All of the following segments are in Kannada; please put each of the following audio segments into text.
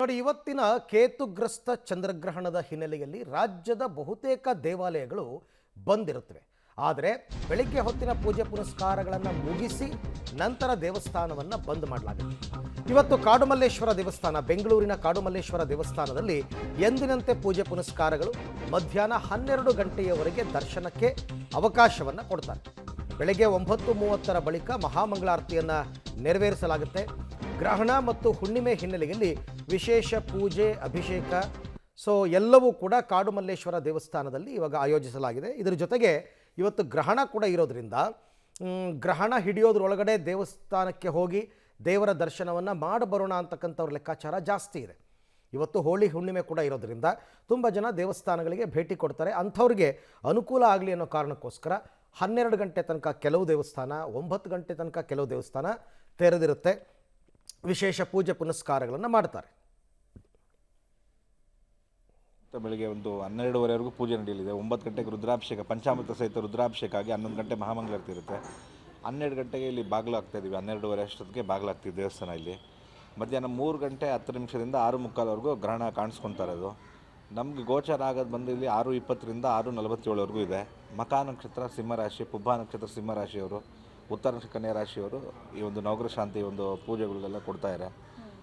ನೋಡಿ, ಇವತ್ತಿನ ಕೇತುಗ್ರಸ್ತ ಚಂದ್ರಗ್ರಹಣದ ಹಿನ್ನೆಲೆಯಲ್ಲಿ ರಾಜ್ಯದ ಬಹುತೇಕ ದೇವಾಲಯಗಳು ಬಂದಿರುತ್ತವೆ. ಆದರೆ ಬೆಳಿಗ್ಗೆ ಹೊತ್ತಿನ ಪೂಜೆ ಪುನಸ್ಕಾರಗಳನ್ನು ಮುಗಿಸಿ ನಂತರ ದೇವಸ್ಥಾನವನ್ನು ಬಂದ್ ಮಾಡಲಾಗುತ್ತೆ. ಇವತ್ತು ಕಾಡುಮಲ್ಲೇಶ್ವರ ದೇವಸ್ಥಾನ, ಬೆಂಗಳೂರಿನ ಕಾಡುಮಲ್ಲೇಶ್ವರ ದೇವಸ್ಥಾನದಲ್ಲಿ ಎಂದಿನಂತೆ ಪೂಜೆ ಪುನಸ್ಕಾರಗಳು ಮಧ್ಯಾಹ್ನ 12 ಗಂಟೆಯವರೆಗೆ ದರ್ಶನಕ್ಕೆ ಅವಕಾಶವನ್ನು ಕೊಡ್ತಾರೆ. ಬೆಳಗ್ಗೆ 9:30ರ ಬಳಿಕ ಮಹಾಮಂಗಳಾರತಿಯನ್ನು ನೆರವೇರಿಸಲಾಗುತ್ತೆ. ಗ್ರಹಣ ಮತ್ತು ಹುಣ್ಣಿಮೆ ಹಿನ್ನೆಲೆಯಲ್ಲಿ ವಿಶೇಷ ಪೂಜೆ, ಅಭಿಷೇಕ ಎಲ್ಲವೂ ಕೂಡ ಕಾಡುಮಲ್ಲೇಶ್ವರ ದೇವಸ್ಥಾನದಲ್ಲಿ ಇವಾಗ ಆಯೋಜಿಸಲಾಗಿದೆ. ಇದರ ಜೊತೆಗೆ ಇವತ್ತು ಗ್ರಹಣ ಕೂಡ ಇರೋದ್ರಿಂದ ಗ್ರಹಣ ಹಿಡಿಯೋದ್ರೊಳಗಡೆ ದೇವಸ್ಥಾನಕ್ಕೆ ಹೋಗಿ ದೇವರ ದರ್ಶನವನ್ನು ಮಾಡಬರೋಣ ಅಂತಕ್ಕಂಥವ್ರ ಲೆಕ್ಕಾಚಾರ ಜಾಸ್ತಿ ಇದೆ. ಇವತ್ತು ಹೋಳಿ ಹುಣ್ಣಿಮೆ ಕೂಡ ಇರೋದ್ರಿಂದ ತುಂಬ ಜನ ದೇವಸ್ಥಾನಗಳಿಗೆ ಭೇಟಿ ಕೊಡ್ತಾರೆ. ಅಂಥವ್ರಿಗೆ ಅನುಕೂಲ ಆಗಲಿ ಅನ್ನೋ ಕಾರಣಕ್ಕೋಸ್ಕರ 12 ಗಂಟೆ ತನಕ ಕೆಲವು ದೇವಸ್ಥಾನ, 9 ಗಂಟೆ ತನಕ ಕೆಲವು ದೇವಸ್ಥಾನ ತೆರೆದಿರುತ್ತೆ. ವಿಶೇಷ ಪೂಜೆ ಪುನಸ್ಕಾರಗಳನ್ನು ಮಾಡ್ತಾರೆ. ಬೆಳಿಗ್ಗೆ 12:30ವರೆಗೂ ಪೂಜೆ ನಡೆಯಲಿದೆ. 9 ಗಂಟೆಗೆ ರುದ್ರಾಭಿಷೇಕ, ಪಂಚಾಮೃತ ಸಹಿತ ರುದ್ರಾಭಿಷೇಕ ಆಗಿ 11 ಗಂಟೆ ಮಹಾಮಂಗಳಾರತಿ ಇರುತ್ತೆ. 12 ಗಂಟೆಗೆ ಇಲ್ಲಿ ಬಾಗಿಲು ಹಾಕ್ತಾಯಿದ್ದೀವಿ. 12:30 ಅಷ್ಟೊತ್ತಿಗೆ ಬಾಗಿಲು ಹಾಕ್ತೀವಿ ದೇವಸ್ಥಾನ. ಇಲ್ಲಿ ಮಧ್ಯಾಹ್ನ 3 ಗಂಟೆ 10 ನಿಮಿಷದಿಂದ 6:45ವರೆಗೂ ಗ್ರಹಣ ಕಾಣಿಸ್ಕೊತಾರೆ. ಅದು ನಮಗೆ ಗೋಚಾರ ಆಗೋದು ಬಂದು ಇಲ್ಲಿ 6:20ರಿಂದ 6:47ವರೆಗೂ ಇದೆ. ಮಖ ನಕ್ಷತ್ರ ಸಿಂಹರಾಶಿ, ಪುಬ್ಬ ನಕ್ಷತ್ರ ಸಿಂಹರಾಶಿಯವರು, ಉತ್ತರ ನಕ್ಷತ್ರ ಕನ್ಯಾ ರಾಶಿಯವರು ಈ ನವಗ್ರಹ ಶಾಂತಿ ಪೂಜೆಗಳೆಲ್ಲ ಕೊಡ್ತಾಯಿದ್ದಾರೆ.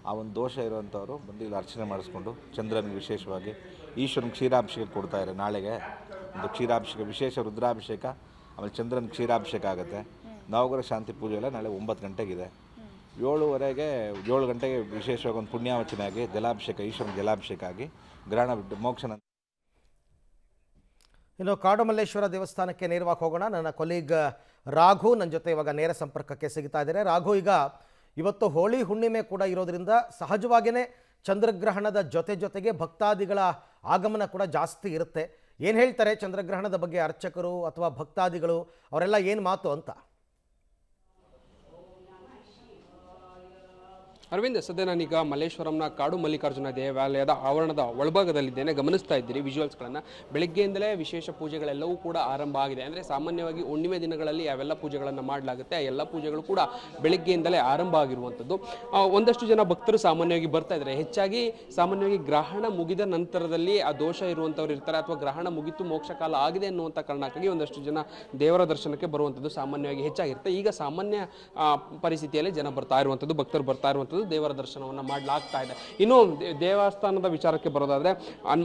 ಆ ದೋಷ ಇರುವಂಥವ್ರು ಬಂದು ಇಲ್ಲಿ ಅರ್ಚನೆ ಮಾಡಿಸ್ಕೊಂಡು ಚಂದ್ರನಿಗೆ ವಿಶೇಷವಾಗಿ ಈಶ್ವರನ ಕ್ಷೀರಾಭಿಷೇಕ ಕೊಡ್ತಾಯಿದ್ದಾರೆ. ನಾಳೆಗೆ ಕ್ಷೀರಾಭಿಷೇಕ, ವಿಶೇಷ ರುದ್ರಾಭಿಷೇಕ, ಆಮೇಲೆ ಚಂದ್ರನ ಕ್ಷೀರಾಭಿಷೇಕ ಆಗುತ್ತೆ. ನವಗ್ರಹ ಶಾಂತಿ ಪೂಜೆ ಎಲ್ಲ ನಾಳೆ 9 ಗಂಟೆಗಿದೆ. 7 ಗಂಟೆಗೆ ವಿಶೇಷವಾಗಿ ಪುಣ್ಯಾವಚನೆ ಆಗಿ ಜಲಾಭಿಷೇಕ, ಈಶ್ವರನ ಜಲಾಭಿಷೇಕ ಆಗಿ ಗ್ರಹಣ ಬಿಟ್ಟು ಮೋಕ್ಷ. ಇನ್ನು ಕಾಡುಮಲ್ಲೇಶ್ವರ ದೇವಸ್ಥಾನಕ್ಕೆ ನೇರವಾಗಿ ಹೋಗೋಣ. ನನ್ನ ಕೊಲೀಗ್ ರಾಘು ನನ್ನ ಜೊತೆ ಇವಾಗ ನೇರ ಸಂಪರ್ಕಕ್ಕೆ ಸಿಗ್ತಾ ಇದ್ದಾರೆ. ರಾಘು, ಈಗ ಇವತ್ತು ಹೋಳಿ ಹುಣ್ಣಿಮೆ ಕೂಡ ಇರೋದ್ರಿಂದ ಸಹಜವಾಗಿಯೇ ಚಂದ್ರಗ್ರಹಣದ ಜೊತೆಗೆ ಭಕ್ತಾದಿಗಳ ಆಗಮನ ಕೂಡ ಜಾಸ್ತಿ ಇರುತ್ತೆ. ಏನು ಹೇಳ್ತಾರೆ ಚಂದ್ರಗ್ರಹಣದ ಬಗ್ಗೆ ಅರ್ಚಕರು ಅಥವಾ ಭಕ್ತಾದಿಗಳು, ಅವರೆಲ್ಲ ಏನು ಮಾತು ಅಂತ? ಅರವಿಂದ್, ಸದ್ಯ ನಾನೀಗ ಮಲ್ಲೇಶ್ವರಂನ ಕಾಡು ಮಲ್ಲಿಕಾರ್ಜುನ ದೇವಾಲಯದ ಆವರಣದ ಒಳಭಾಗದಲ್ಲಿದ್ದೇನೆ. ಗಮನಿಸ್ತಾ ಇದ್ದೀರಿ ವಿಜುವಲ್ಸ್ಗಳನ್ನು. ಬೆಳಗ್ಗೆಯಿಂದಲೇ ವಿಶೇಷ ಪೂಜೆಗಳೆಲ್ಲವೂ ಕೂಡ ಆರಂಭ ಆಗಿದೆ. ಅಂದರೆ ಸಾಮಾನ್ಯವಾಗಿ ಹುಣ್ಣಿಮೆ ದಿನಗಳಲ್ಲಿ ಯಾವೆಲ್ಲ ಪೂಜೆಗಳನ್ನು ಮಾಡಲಾಗುತ್ತೆ, ಆ ಎಲ್ಲ ಪೂಜೆಗಳು ಕೂಡ ಬೆಳಗ್ಗೆಯಿಂದಲೇ ಆರಂಭ ಆಗಿರುವಂಥದ್ದು. ಒಂದಷ್ಟು ಜನ ಭಕ್ತರು ಸಾಮಾನ್ಯವಾಗಿ ಬರ್ತಾ ಇದ್ದಾರೆ. ಹೆಚ್ಚಾಗಿ ಸಾಮಾನ್ಯವಾಗಿ ಗ್ರಹಣ ಮುಗಿದ ನಂತರದಲ್ಲಿ ಆ ದೋಷ ಇರುವಂಥವ್ರು ಇರ್ತಾರೆ, ಅಥವಾ ಗ್ರಹಣ ಮುಗಿತು ಮೋಕ್ಷ ಕಾಲ ಆಗಿದೆ ಅನ್ನುವಂಥ ಕಾರಣಕ್ಕಾಗಿ ಒಂದಷ್ಟು ಜನ ದೇವರ ದರ್ಶನಕ್ಕೆ ಬರುವಂಥದ್ದು ಸಾಮಾನ್ಯವಾಗಿ ಹೆಚ್ಚಾಗಿರುತ್ತೆ. ಈಗ ಸಾಮಾನ್ಯ ಪರಿಸ್ಥಿತಿಯಲ್ಲಿ ಜನ ಬರ್ತಾ ಇರುವಂಥದ್ದು, ಭಕ್ತರು ಬರ್ತಾ ಇರುವಂಥದ್ದು, ದೇವರ ದರ್ಶನವನ್ನು ಮಾಡಲಾಗ್ತಾ ಇದೆ. ಇನ್ನು ದೇವಸ್ಥಾನದ ವಿಚಾರಕ್ಕೆ ಬರೋದಾದ್ರೆ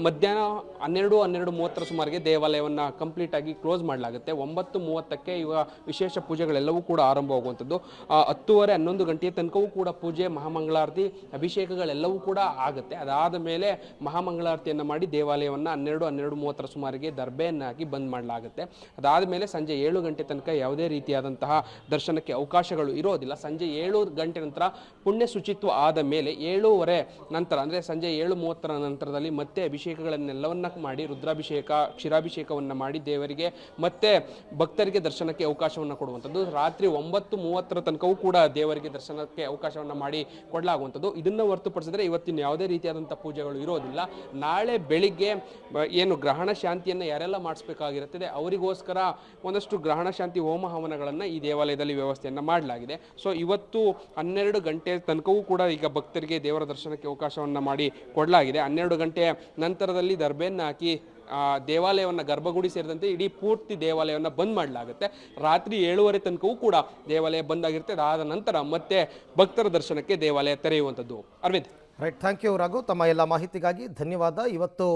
ಮಧ್ಯಾಹ್ನ 12:30 ಸುಮಾರಿಗೆ ದೇವಾಲಯವನ್ನು ಕಂಪ್ಲೀಟ್ ಆಗಿ ಕ್ಲೋಸ್ ಮಾಡಲಾಗುತ್ತೆ. 9:30ಕ್ಕೆ ಇವಾಗ ವಿಶೇಷ ಪೂಜೆಗಳೆಲ್ಲವೂ ಕೂಡ ಆರಂಭವಾಗುವಂಥದ್ದು. 10:30, 11 ಗಂಟೆಯ ತನಕವೂ ಕೂಡ ಪೂಜೆ, ಮಹಾಮಂಗಳಾರತಿ, ಅಭಿಷೇಕಗಳೆಲ್ಲವೂ ಕೂಡ ಆಗುತ್ತೆ. ಅದಾದ ಮೇಲೆ ಮಹಾಮಂಗಳಾರತಿಯನ್ನು ಮಾಡಿ ದೇವಾಲಯವನ್ನು 12:30 ಸುಮಾರಿಗೆ ದರ್ಬೆಯನ್ನು ಹಾಕಿ ಬಂದ್ ಮಾಡಲಾಗುತ್ತೆ. ಅದಾದ ಮೇಲೆ ಸಂಜೆ 7 ಗಂಟೆ ತನಕ ಯಾವುದೇ ರೀತಿಯಾದಂತಹ ದರ್ಶನಕ್ಕೆ ಅವಕಾಶಗಳು ಇರೋದಿಲ್ಲ. ಸಂಜೆ 7 ಗಂಟೆ ನಂತರ ಪುಣ್ಯ ಶುಚಿತ್ವ ಆದ ಮೇಲೆ 7:30 ನಂತರ, ಅಂದರೆ ಸಂಜೆ 7:30 ನಂತರದಲ್ಲಿ ಮತ್ತೆ ಅಭಿಷೇಕಗಳನ್ನೆಲ್ಲವನ್ನ ಮಾಡಿ ರುದ್ರಾಭಿಷೇಕ, ಕ್ಷೀರಾಭಿಷೇಕವನ್ನು ಮಾಡಿ ದೇವರಿಗೆ ಮತ್ತೆ ಭಕ್ತರಿಗೆ ದರ್ಶನಕ್ಕೆ ಅವಕಾಶವನ್ನು ಕೊಡುವಂಥದ್ದು. ರಾತ್ರಿ 9:30 ತನಕವೂ ಕೂಡ ದೇವರಿಗೆ ದರ್ಶನಕ್ಕೆ ಅವಕಾಶವನ್ನು ಮಾಡಿ ಕೊಡಲಾಗುವಂಥದ್ದು. ಇದನ್ನು ಹೊರತುಪಡಿಸಿದ್ರೆ ಇವತ್ತಿನ ಯಾವುದೇ ರೀತಿಯಾದಂಥ ಪೂಜೆಗಳು ಇರೋದಿಲ್ಲ. ನಾಳೆ ಬೆಳಿಗ್ಗೆ ಏನು ಗ್ರಹಣ ಶಾಂತಿಯನ್ನು ಯಾರೆಲ್ಲ ಮಾಡಿಸ್ಬೇಕಾಗಿರುತ್ತದೆ ಅವರಿಗೋಸ್ಕರ ಒಂದಷ್ಟು ಗ್ರಹಣ ಶಾಂತಿ ಹೋಮ ಹವನಗಳನ್ನು ಈ ದೇವಾಲಯದಲ್ಲಿ ವ್ಯವಸ್ಥೆಯನ್ನು ಮಾಡಲಾಗಿದೆ. ಇವತ್ತು 12 ಗಂಟೆ ತನಕವೂ ಕೂಡ ಈಗ ಭಕ್ತರಿಗೆ ದೇವರ ದರ್ಶನಕ್ಕೆ ಅವಕಾಶವನ್ನು ಮಾಡಿ ಕೊಡಲಾಗಿದೆ. 12 ಗಂಟೆ ನಂತರದಲ್ಲಿ ದರ್ಬೆಯನ್ನು ಹಾಕಿ ದೇವಾಲಯವನ್ನು, ಗರ್ಭಗುಡಿ ಸೇರಿದಂತೆ ಇಡೀ ಪೂರ್ತಿ ದೇವಾಲಯವನ್ನು ಬಂದ್ ಮಾಡಲಾಗುತ್ತೆ. ರಾತ್ರಿ 7:30 ತನಕವೂ ಕೂಡ ದೇವಾಲಯ ಬಂದ್ ಆಗಿರುತ್ತೆ. ಅದಾದ ನಂತರ ಮತ್ತೆ ಭಕ್ತರ ದರ್ಶನಕ್ಕೆ ದೇವಾಲಯ ತೆರೆಯುವಂಥದ್ದು. Arvind, right, thank you Raghu. ತಮ್ಮ ಎಲ್ಲ ಮಾಹಿತಿಗಾಗಿ ಧನ್ಯವಾದ. ಇವತ್ತು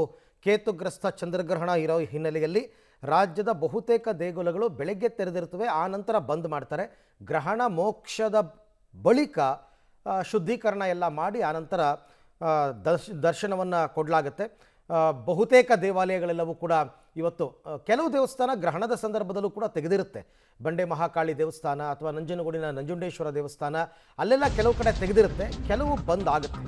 ಕೇತುಗ್ರಸ್ತ ಚಂದ್ರಗ್ರಹಣ ಇರೋ ಹಿನ್ನೆಲೆಯಲ್ಲಿ ರಾಜ್ಯದ ಬಹುತೇಕ ದೇಗುಲಗಳು ಬೆಳಗ್ಗೆ ತೆರೆದಿರ್ತವೆ, ಆ ನಂತರ ಬಂದ್ ಮಾಡ್ತಾರೆ. ಗ್ರಹಣ ಮೋಕ್ಷದ ಬಳಿಕ ಶುದ್ಧೀಕರಣ ಎಲ್ಲ ಮಾಡಿ ಆನಂತರ ದರ್ಶನವನ್ನು ಕೊಡಲಾಗುತ್ತೆ. ಬಹುತೇಕ ದೇವಾಲಯಗಳೆಲ್ಲವೂ ಕೂಡ ಇವತ್ತು, ಕೆಲವು ದೇವಸ್ಥಾನ ಗ್ರಹಣದ ಸಂದರ್ಭದಲ್ಲೂ ಕೂಡ ತೆಗೆದಿರುತ್ತೆ. ಬಂಡೆ ಮಹಾಕಾಳಿ ದೇವಸ್ಥಾನ ಅಥವಾ ನಂಜನಗೂಡಿನ ನಂಜುಂಡೇಶ್ವರ ದೇವಸ್ಥಾನ, ಅಲ್ಲೆಲ್ಲ ಕೆಲವು ಕಡೆ ತೆಗೆದಿರುತ್ತೆ, ಕೆಲವು ಬಂದ್ ಆಗುತ್ತೆ.